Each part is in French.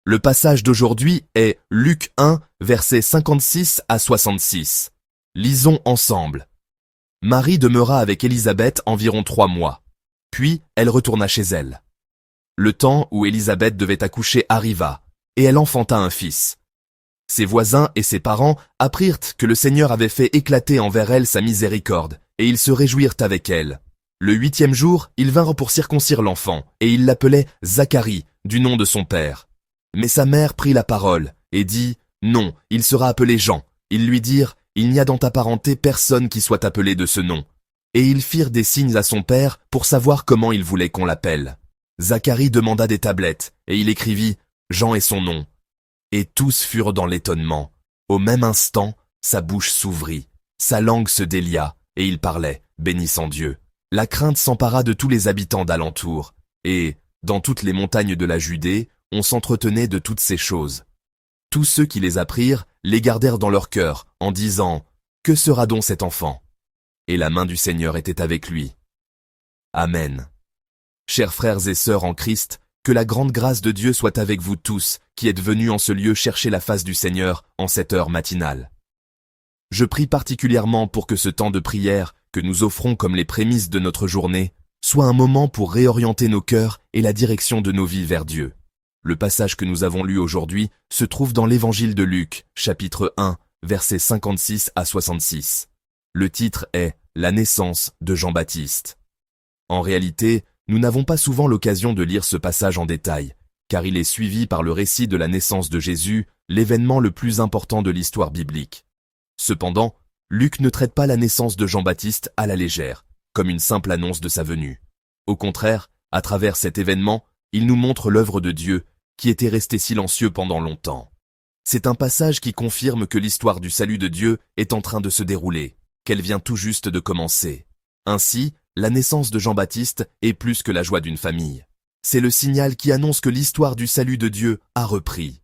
Le passage d'aujourd'hui est Luc 1, versets 56 à 66. Lisons ensemble. Marie demeura avec Élisabeth environ 3 mois. Puis, elle retourna chez elle. Le temps où Élisabeth devait accoucher arriva, et elle enfanta un fils. Ses voisins et ses parents apprirent que le Seigneur avait fait éclater envers elle sa miséricorde, et ils se réjouirent avec elle. Le 8e jour, ils vinrent pour circoncire l'enfant, et ils l'appelaient Zacharie, du nom de son père. Mais sa mère prit la parole, et dit, « Non, il sera appelé Jean. » Ils lui dirent, « Il n'y a dans ta parenté personne qui soit appelé de ce nom. » Et ils firent des signes à son père pour savoir comment il voulait qu'on l'appelle. Zacharie demanda des tablettes, et il écrivit, « Jean est son nom. » Et tous furent dans l'étonnement. Au même instant, sa bouche s'ouvrit, sa langue se délia, et il parlait, bénissant Dieu. La crainte s'empara de tous les habitants d'alentour, et, dans toutes les montagnes de la Judée, on s'entretenait de toutes ces choses. Tous ceux qui les apprirent les gardèrent dans leur cœur, en disant, « Que sera donc cet enfant ?» Et la main du Seigneur était avec lui. Amen. Chers frères et sœurs en Christ, que la grande grâce de Dieu soit avec vous tous, qui êtes venus en ce lieu chercher la face du Seigneur en cette heure matinale. Je prie particulièrement pour que ce temps de prière, que nous offrons comme les prémices de notre journée, soit un moment pour réorienter nos cœurs et la direction de nos vies vers Dieu. Le passage que nous avons lu aujourd'hui se trouve dans l'évangile de Luc, chapitre 1, versets 56 à 66. Le titre est « La naissance de Jean-Baptiste ». En réalité, nous n'avons pas souvent l'occasion de lire ce passage en détail, car il est suivi par le récit de la naissance de Jésus, l'événement le plus important de l'histoire biblique. Cependant, Luc ne traite pas la naissance de Jean-Baptiste à la légère, comme une simple annonce de sa venue. Au contraire, à travers cet événement, il nous montre l'œuvre de Dieu, qui était resté silencieux pendant longtemps. C'est un passage qui confirme que l'histoire du salut de Dieu est en train de se dérouler, qu'elle vient tout juste de commencer. Ainsi, la naissance de Jean-Baptiste est plus que la joie d'une famille. C'est le signal qui annonce que l'histoire du salut de Dieu a repris.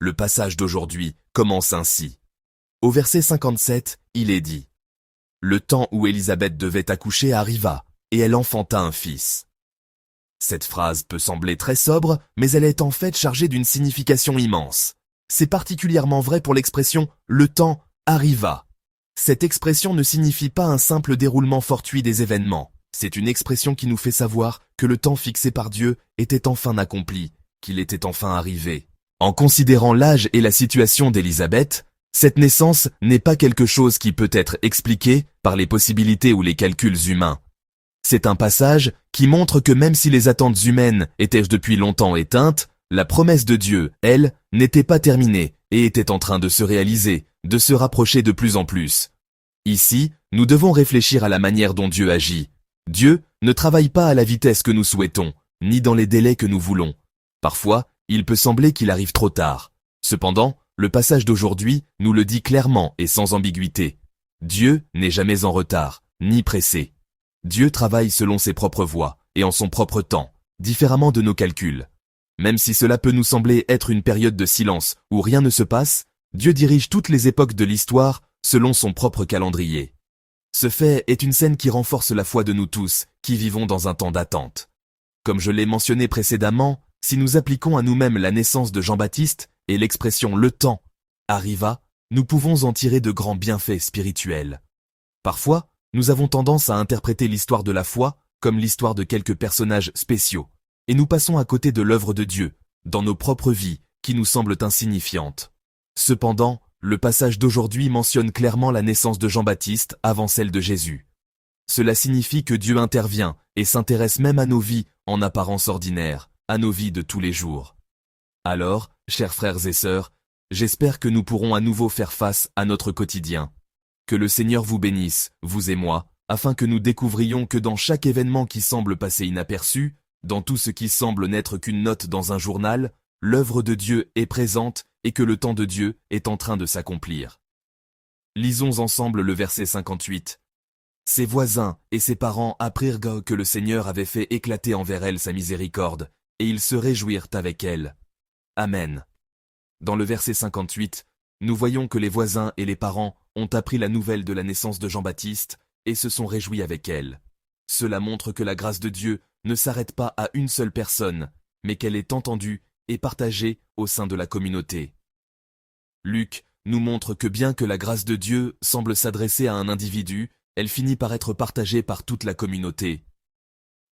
Le passage d'aujourd'hui commence ainsi. Au verset 57, il est dit « Le temps où Élisabeth devait accoucher arriva, et elle enfanta un fils. » Cette phrase peut sembler très sobre, mais elle est en fait chargée d'une signification immense. C'est particulièrement vrai pour l'expression « le temps arriva ». Cette expression ne signifie pas un simple déroulement fortuit des événements. C'est une expression qui nous fait savoir que le temps fixé par Dieu était enfin accompli, qu'il était enfin arrivé. En considérant l'âge et la situation d'Élisabeth, cette naissance n'est pas quelque chose qui peut être expliqué par les possibilités ou les calculs humains. C'est un passage qui montre que même si les attentes humaines étaient depuis longtemps éteintes, la promesse de Dieu, elle, n'était pas terminée et était en train de se réaliser, de se rapprocher de plus en plus. Ici, nous devons réfléchir à la manière dont Dieu agit. Dieu ne travaille pas à la vitesse que nous souhaitons, ni dans les délais que nous voulons. Parfois, il peut sembler qu'il arrive trop tard. Cependant, le passage d'aujourd'hui nous le dit clairement et sans ambiguïté. Dieu n'est jamais en retard, ni pressé. Dieu travaille selon ses propres voies et en son propre temps, différemment de nos calculs. Même si cela peut nous sembler être une période de silence où rien ne se passe, Dieu dirige toutes les époques de l'histoire selon son propre calendrier. Ce fait est une scène qui renforce la foi de nous tous, qui vivons dans un temps d'attente. Comme je l'ai mentionné précédemment, si nous appliquons à nous-mêmes la naissance de Jean-Baptiste et l'expression « le temps » arriva, nous pouvons en tirer de grands bienfaits spirituels. Parfois, nous avons tendance à interpréter l'histoire de la foi comme l'histoire de quelques personnages spéciaux, et nous passons à côté de l'œuvre de Dieu, dans nos propres vies, qui nous semblent insignifiantes. Cependant, le passage d'aujourd'hui mentionne clairement la naissance de Jean-Baptiste avant celle de Jésus. Cela signifie que Dieu intervient et s'intéresse même à nos vies en apparence ordinaire, à nos vies de tous les jours. Alors, chers frères et sœurs, j'espère que nous pourrons à nouveau faire face à notre quotidien. Que le Seigneur vous bénisse, vous et moi, afin que nous découvrions que dans chaque événement qui semble passer inaperçu, dans tout ce qui semble n'être qu'une note dans un journal, l'œuvre de Dieu est présente et que le temps de Dieu est en train de s'accomplir. Lisons ensemble le verset 58. Ses voisins et ses parents apprirent que le Seigneur avait fait éclater envers elle sa miséricorde, et ils se réjouirent avec elle. Amen. Dans le verset 58, nous voyons que les voisins et les parents ont appris la nouvelle de la naissance de Jean-Baptiste et se sont réjouis avec elle. Cela montre que la grâce de Dieu ne s'arrête pas à une seule personne, mais qu'elle est entendue et partagée au sein de la communauté. Luc nous montre que bien que la grâce de Dieu semble s'adresser à un individu, elle finit par être partagée par toute la communauté.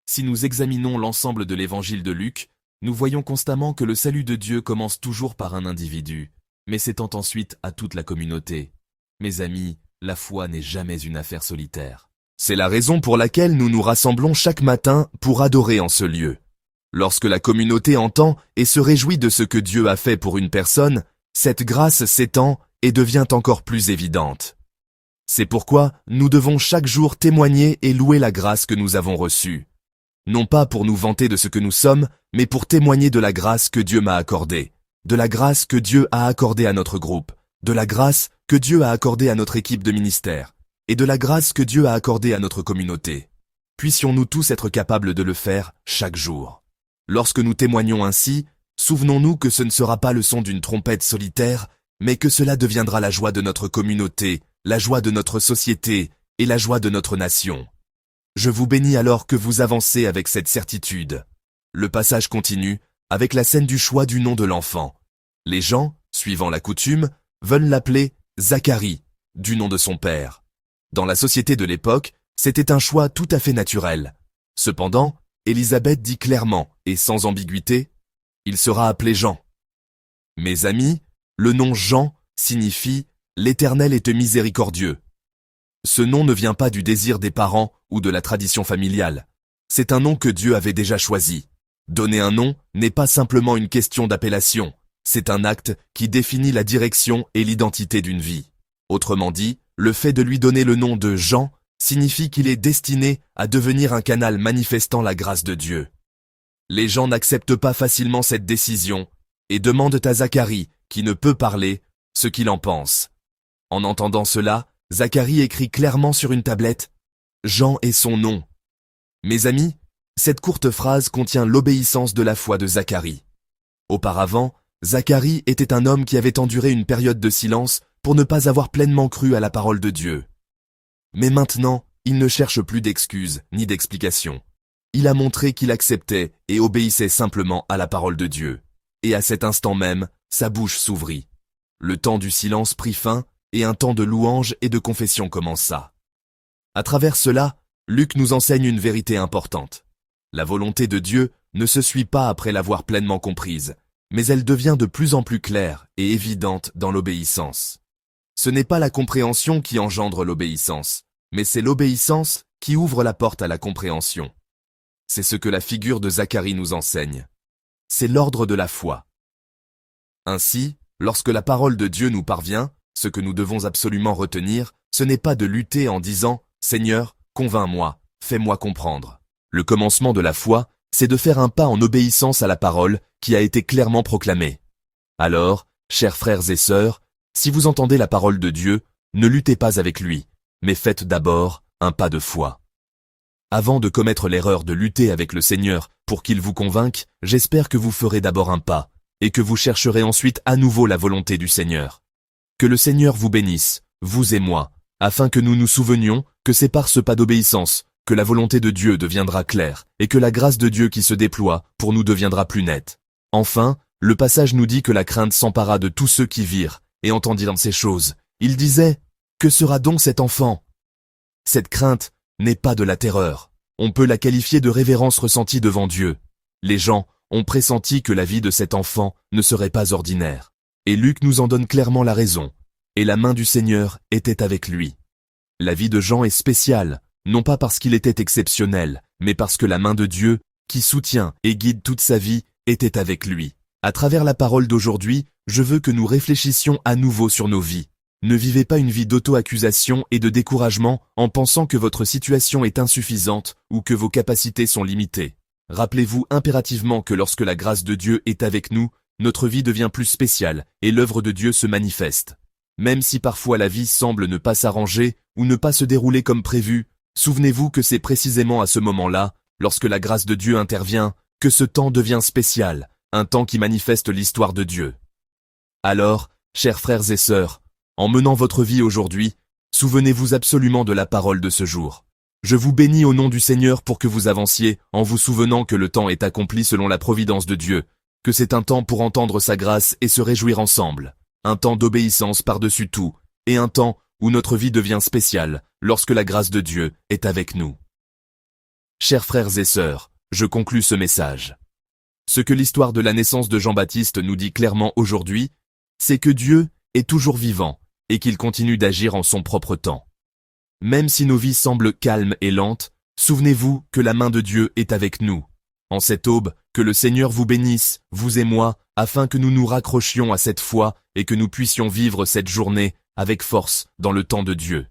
Si nous examinons l'ensemble de l'évangile de Luc, nous voyons constamment que le salut de Dieu commence toujours par un individu, mais s'étend ensuite à toute la communauté. Mes amis, la foi n'est jamais une affaire solitaire. C'est la raison pour laquelle nous nous rassemblons chaque matin pour adorer en ce lieu. Lorsque la communauté entend et se réjouit de ce que Dieu a fait pour une personne, cette grâce s'étend et devient encore plus évidente. C'est pourquoi nous devons chaque jour témoigner et louer la grâce que nous avons reçue. Non pas pour nous vanter de ce que nous sommes, mais pour témoigner de la grâce que Dieu m'a accordée, de la grâce que Dieu a accordée à notre groupe, de la grâce que Dieu a accordée à notre équipe de ministère, et de la grâce que Dieu a accordée à notre communauté. Puissions-nous tous être capables de le faire chaque jour. Lorsque nous témoignons ainsi, souvenons-nous que ce ne sera pas le son d'une trompette solitaire, mais que cela deviendra la joie de notre communauté, la joie de notre société et la joie de notre nation. Je vous bénis alors que vous avancez avec cette certitude. Le passage continue avec la scène du choix du nom de l'enfant. Les gens, suivant la coutume, veulent l'appeler Zacharie, du nom de son père. Dans la société de l'époque, c'était un choix tout à fait naturel. Cependant, Élisabeth dit clairement et sans ambiguïté, « Il sera appelé Jean ». Mes amis, le nom Jean signifie « l'Éternel est miséricordieux ». Ce nom ne vient pas du désir des parents ou de la tradition familiale. C'est un nom que Dieu avait déjà choisi. Donner un nom n'est pas simplement une question d'appellation. C'est un acte qui définit la direction et l'identité d'une vie. Autrement dit, le fait de lui donner le nom de Jean signifie qu'il est destiné à devenir un canal manifestant la grâce de Dieu. Les gens n'acceptent pas facilement cette décision et demandent à Zacharie, qui ne peut parler, ce qu'il en pense. En entendant cela, Zacharie écrit clairement sur une tablette « Jean est son nom ». Mes amis, cette courte phrase contient l'obéissance de la foi de Zacharie. Auparavant, Zacharie était un homme qui avait enduré une période de silence pour ne pas avoir pleinement cru à la parole de Dieu. Mais maintenant, il ne cherche plus d'excuses ni d'explications. Il a montré qu'il acceptait et obéissait simplement à la parole de Dieu. Et à cet instant même, sa bouche s'ouvrit. Le temps du silence prit fin et un temps de louange et de confession commença. À travers cela, Luc nous enseigne une vérité importante. La volonté de Dieu ne se suit pas après l'avoir pleinement comprise, mais elle devient de plus en plus claire et évidente dans l'obéissance. Ce n'est pas la compréhension qui engendre l'obéissance, mais c'est l'obéissance qui ouvre la porte à la compréhension. C'est ce que la figure de Zacharie nous enseigne. C'est l'ordre de la foi. Ainsi, lorsque la parole de Dieu nous parvient, ce que nous devons absolument retenir, ce n'est pas de lutter en disant « Seigneur, convainc-moi, fais-moi comprendre ». Le commencement de la foi, c'est de faire un pas en obéissance à la parole qui a été clairement proclamée. Alors, chers frères et sœurs, si vous entendez la parole de Dieu, ne luttez pas avec lui, mais faites d'abord un pas de foi. Avant de commettre l'erreur de lutter avec le Seigneur pour qu'il vous convainque, j'espère que vous ferez d'abord un pas, et que vous chercherez ensuite à nouveau la volonté du Seigneur. Que le Seigneur vous bénisse, vous et moi, afin que nous nous souvenions que c'est par ce pas d'obéissance que la volonté de Dieu deviendra claire et que la grâce de Dieu qui se déploie pour nous deviendra plus nette. Enfin, le passage nous dit que la crainte s'empara de tous ceux qui virent et entendirent ces choses. Il disait « Que sera donc cet enfant ?» Cette crainte n'est pas de la terreur. On peut la qualifier de révérence ressentie devant Dieu. Les gens ont pressenti que la vie de cet enfant ne serait pas ordinaire. Et Luc nous en donne clairement la raison. Et la main du Seigneur était avec lui. La vie de Jean est spéciale, non pas parce qu'il était exceptionnel, mais parce que la main de Dieu, qui soutient et guide toute sa vie, était avec lui. À travers la parole d'aujourd'hui, je veux que nous réfléchissions à nouveau sur nos vies. Ne vivez pas une vie d'auto-accusation et de découragement en pensant que votre situation est insuffisante ou que vos capacités sont limitées. Rappelez-vous impérativement que lorsque la grâce de Dieu est avec nous, notre vie devient plus spéciale et l'œuvre de Dieu se manifeste. Même si parfois la vie semble ne pas s'arranger ou ne pas se dérouler comme prévu, souvenez-vous que c'est précisément à ce moment-là, lorsque la grâce de Dieu intervient, que ce temps devient spécial, un temps qui manifeste l'histoire de Dieu. Alors, chers frères et sœurs, en menant votre vie aujourd'hui, souvenez-vous absolument de la parole de ce jour. Je vous bénis au nom du Seigneur pour que vous avanciez en vous souvenant que le temps est accompli selon la providence de Dieu, que c'est un temps pour entendre sa grâce et se réjouir ensemble, un temps d'obéissance par-dessus tout, et un temps où notre vie devient spéciale lorsque la grâce de Dieu est avec nous. Chers frères et sœurs, je conclus ce message. Ce que l'histoire de la naissance de Jean-Baptiste nous dit clairement aujourd'hui, c'est que Dieu est toujours vivant et qu'il continue d'agir en son propre temps. Même si nos vies semblent calmes et lentes, souvenez-vous que la main de Dieu est avec nous. En cette aube, que le Seigneur vous bénisse, vous et moi, afin que nous nous raccrochions à cette foi et que nous puissions vivre cette journée avec force dans le temps de Dieu.